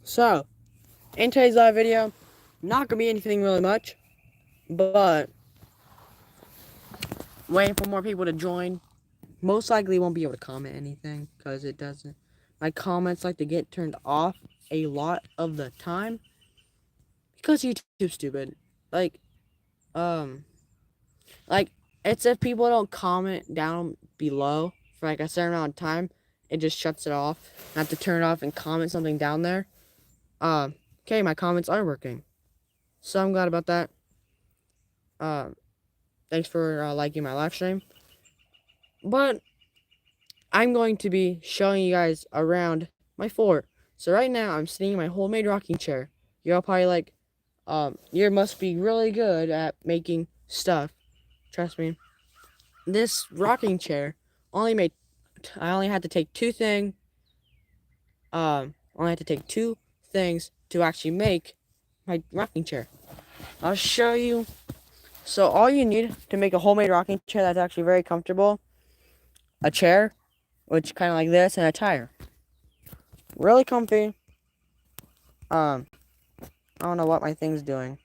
So, in today's live video, not gonna be anything really much, but waiting for more people to join. Most likely won't be able to comment anything because it doesn't. My comments like to get turned off a lot of the time because YouTube's stupid. Like, um, like it's if people don't comment down below for like a certain amount of time, it just shuts it off. I have to turn it off and comment something down there. Okay, my comments are working, so I'm glad about that. Um, Thanks for liking my live stream. But I'm going to be showing you guys around my fort. So right now I'm sitting in my homemade rocking chair. You're all probably like, you must be really good at making stuff. Trust me. This rocking chair only made. I only had to take two things. Only had to take two things to actually make my rocking chair. I'll show you. So all you need to make a homemade rocking chair that's actually very comfortable, a chair, which kind of like this, and a tire. Really comfy. Um, I don't know what my thing's doing.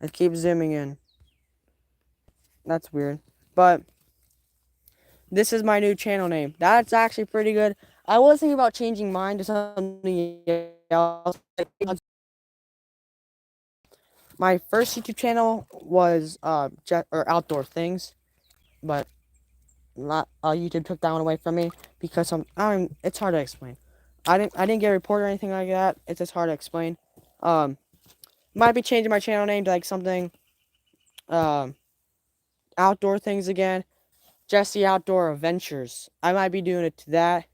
It keeps zooming in. That's weird. But this is my new channel name. That's actually pretty good. I was thinking about changing mine to something else. My first YouTube channel was outdoor things, but not YouTube took that one away from me because it's hard to explain. I didn't get a report or anything like that. It's just hard to explain. Um, might be changing my channel name to like something um outdoor things again. Jesse Outdoor Adventures. I might be doing it to that.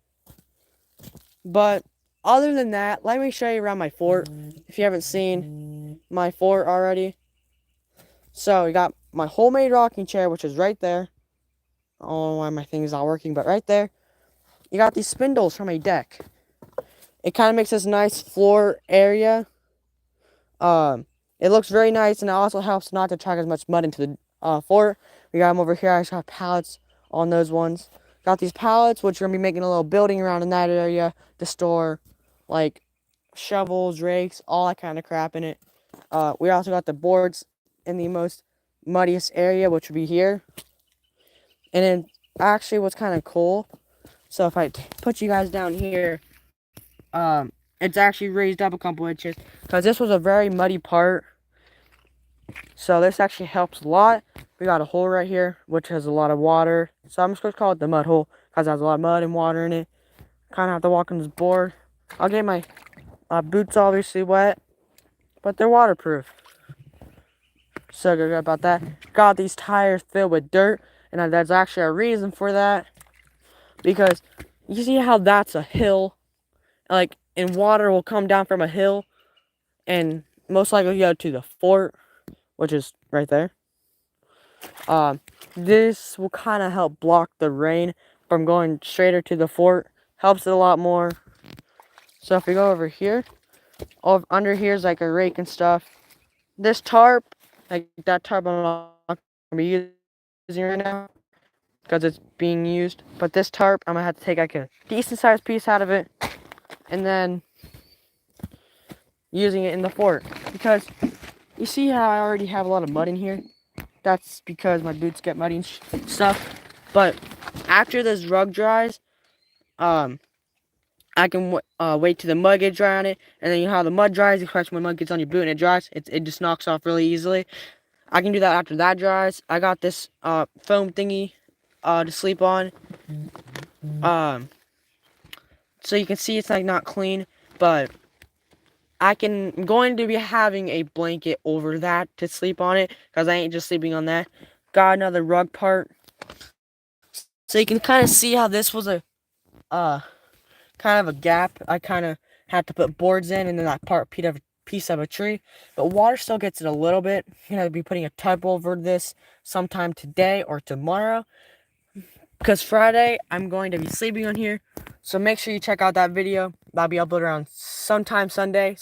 But other than that, let me show you around my fort. If you haven't seen my fort already. So we got my homemade rocking chair, which is right there. I don't know why my thing is not working, but right there. You got these spindles from a deck. It kind of makes this nice floor area. It looks very nice, and it also helps not to track as much mud into the fort. We got them over here. I just have pallets on those ones. Got these pallets, which we're gonna be making a little building around in that area to store, like, shovels, rakes, all that kind of crap in it. We also got the boards in the most muddiest area, which would be here. And then, actually, what's kind of cool. So if I put you guys down here, it's actually raised up a couple inches because this was a very muddy part. So this actually helps a lot. We got a hole right here, which has a lot of water. So I'm just going to call it the mud hole because it has a lot of mud and water in it. Kind of have to walk on this board. I'll get my boots obviously wet, but they're waterproof. So good about that. Got these tires filled with dirt, and there's actually a reason for that. Because you see how that's a hill? Like, and water will come down from a hill and most likely go to the fort, which is right there. This will kind of help block the rain from going straighter to the fort. Helps it a lot more. So if we go over here, under here is like a rake and stuff. This tarp, like that tarp, I'm not gonna be using right now because it's being used. But this tarp, I'm gonna have to take like a decent sized piece out of it, and then using it in the fort because you see how I already have a lot of mud in here. That's because my boots get muddy and stuff. But after this rug dries, I can wait till the mud gets dry on it, and then you know how the mud dries, especially when mud gets on your boot and it dries, it just knocks off really easily. I can do that after that dries. I got this foam thingy to sleep on. Um, so you can see it's like not clean, but I'm going to be having a blanket over that to sleep on it, because I ain't just sleeping on that. Got another rug part. So you can kind of see how this was a uh kind of a gap. I kind of had to put boards in, and then that piece of a tree. But water still gets it a little bit. I'm gonna be putting a tarp over this sometime today or tomorrow, because Friday I'm going to be sleeping on here. So make sure you check out that video. That'll be uploaded around sometime Sunday,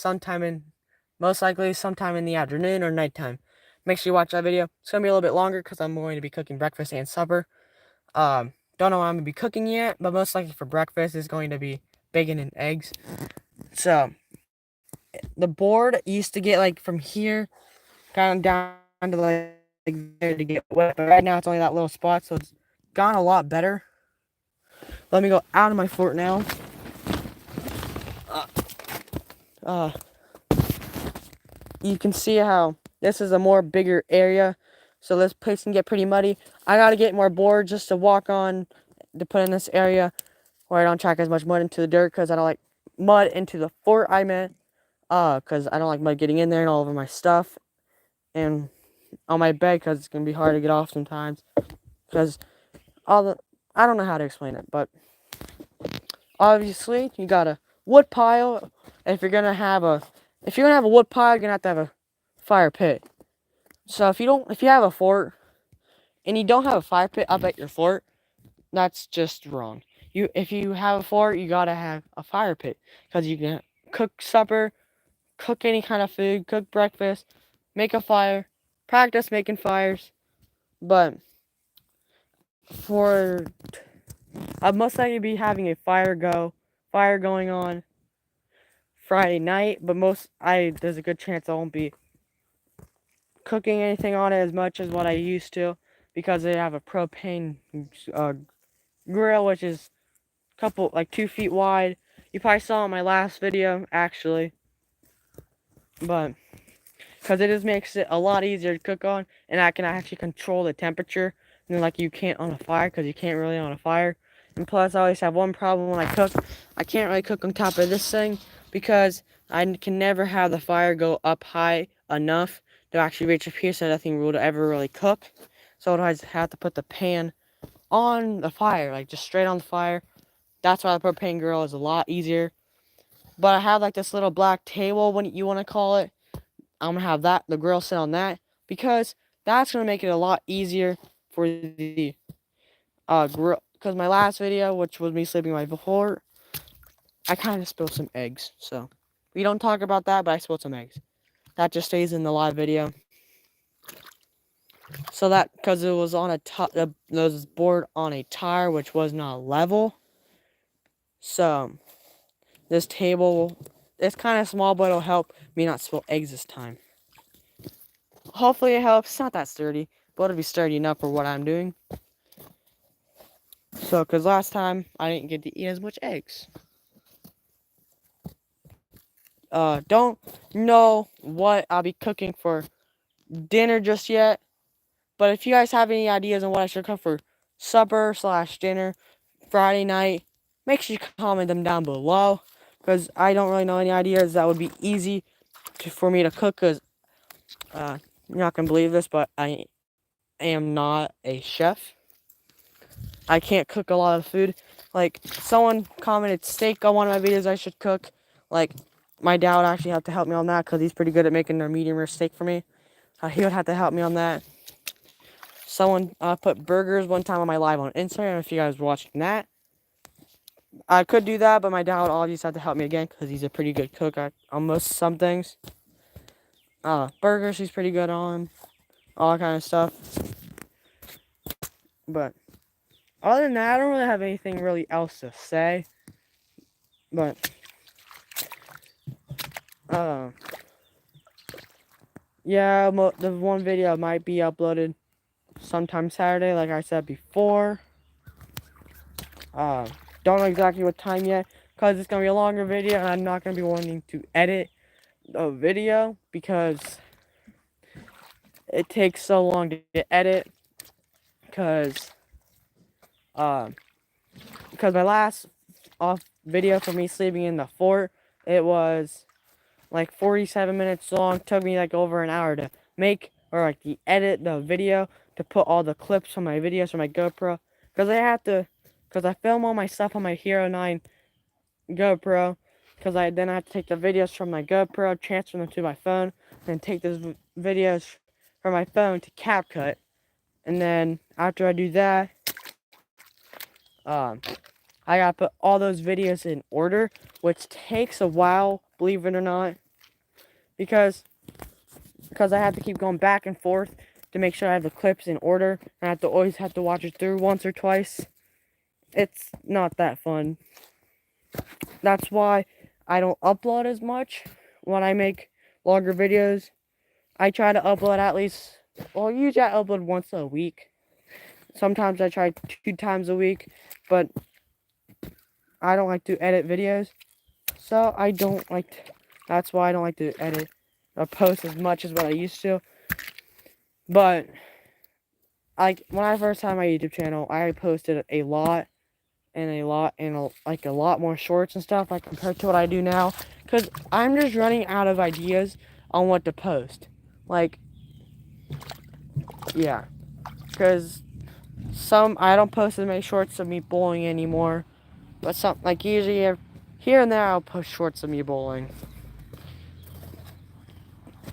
most likely sometime in the afternoon or nighttime. Make sure you watch that video. It's gonna be a little bit longer because I'm going to be cooking breakfast and supper. Don't know what I'm gonna be cooking yet, but most likely for breakfast is going to be bacon and eggs. So the board used to get like from here kind of down to like there to get wet, but right now it's only that little spot, so it's gone a lot better. Let me go out of my fort now. Uh, you can see how this is a more bigger area, so this place can get pretty muddy. I gotta get more boards just to walk on to put in this area where I don't track as much mud into the dirt, because I don't like mud into the fort. I meant because I don't like mud getting in there and all over my stuff and on my bed, because it's gonna be hard to get off sometimes. Because I don't know how to explain it, but obviously you got a wood pile. If you're gonna have a wood pile, you're gonna have to have a fire pit. So if you have a fort and you don't have a fire pit up at your fort, that's just wrong. If you have a fort, you gotta have a fire pit, because you can cook supper, cook any kind of food, cook breakfast, make a fire, practice making fires. But for I'd most likely be having a fire going on Friday night, but there's a good chance I won't be cooking anything on it as much as what I used to, because they have a propane grill, which is like 2 feet wide. You probably saw in my last video, actually, but because it just makes it a lot easier to cook on, and I can actually control the temperature, and like you can't on a fire, because you can't really on a fire. And plus, I always have one problem when I cook. I can't really cook on top of this thing, because I can never have the fire go up high enough to actually reach up here, so nothing will ever really cook. So I have to put the pan on the fire, like just straight on the fire. That's why the propane grill is a lot easier. But I have like this little black table, when you want to call it. I'm gonna have the grill sit on that, because that's gonna make it a lot easier for the grill. Because my last video, which was me sleeping right before, I kind of spilled some eggs. So we don't talk about that, but I spilled some eggs. That just stays in the live video. So that, because it was on those board on a tire, which was not level. So this table, it's kind of small, but it'll help me not spill eggs this time. Hopefully it helps. It's not that sturdy, but it'll be sturdy enough for what I'm doing. So, because last time I didn't get to eat as much eggs. Don't know what I'll be cooking for dinner just yet. But if you guys have any ideas on what I should cook for supper/dinner Friday night, make sure you comment them down below. Because I don't really know any ideas that would be easy for me to cook. Because you're not going to believe this, but I am not a chef. I can't cook a lot of food. Like, someone commented steak on one of my videos I should cook. Like, my dad would actually have to help me on that, because he's pretty good at making a medium rare steak for me. He would have to help me on that. Someone put burgers one time on my live on Instagram, if you guys were watching that. I could do that, but my dad would always have to help me again, because he's a pretty good cook at almost some things. Burgers he's pretty good on. All that kind of stuff. But other than that, I don't really have anything really else to say. But yeah, the one video might be uploaded sometime Saturday, like I said before. Don't know exactly what time yet, because it's gonna be a longer video, and I'm not gonna be wanting to edit the video, because it takes so long to edit. Because my last video for me sleeping in the fort, it was like 47 minutes long. Took me like over an hour to make, or like to edit the video, to put all the clips from my videos from my GoPro, because I film all my stuff on my Hero 9 GoPro, because I have to take the videos from my GoPro, transfer them to my phone, and take those videos from my phone to CapCut. And then after I do that, I gotta put all those videos in order, which takes a while, believe it or not, because I have to keep going back and forth to make sure I have the clips in order, and I always have to watch it through once or twice. It's not that fun. That's why I don't upload as much when I make longer videos, I try to upload at least, well, usually I upload once a week. Sometimes I try 2 times a week, but I don't like to edit videos. So I don't like to, that's why I don't like to edit or post as much as what I used to. But like when I first had my YouTube channel, I posted a lot like a lot more shorts and stuff like compared to what I do now, because I'm just running out of ideas on what to post. Like, yeah, because I don't post as many shorts of me bowling anymore, but some, like, usually here and there I'll post shorts of me bowling.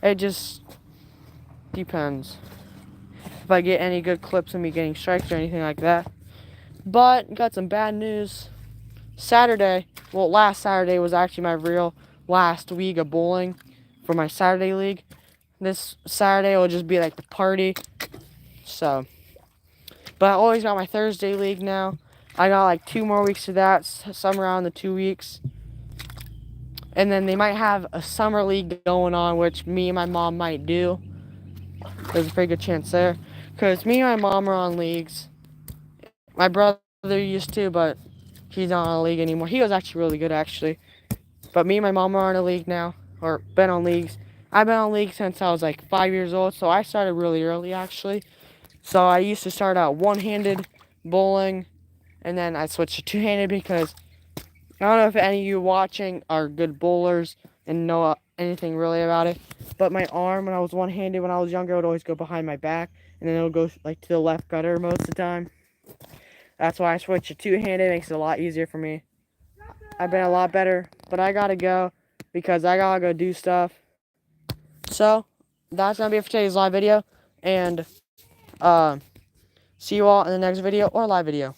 It just depends if I get any good clips of me getting strikes or anything like that. But got some bad news. Last Saturday was actually my real last week of bowling for my Saturday league. This Saturday will just be like the party. So, but I always got my Thursday league now. I got like 2 more weeks of that, somewhere around the 2 weeks. And then they might have a summer league going on, which me and my mom might do. There's a pretty good chance there. Because me and my mom are on leagues. My brother used to, but he's not on a league anymore. He was actually really good, actually. But me and my mom are on a league now, or been on leagues. I've been on leagues since I was like 5 years old, so I started really early, actually. So I used to start out one-handed bowling, and then I switched to two-handed because I don't know if any of you watching are good bowlers and know anything really about it. But my arm, when I was one-handed when I was younger, would always go behind my back, and then it would go like to the left gutter most of the time. That's why I switched to two-handed. It makes it a lot easier for me. I've been a lot better, but I gotta go because I gotta go do stuff. So that's gonna be it for today's live video, and see you all in the next video or live video.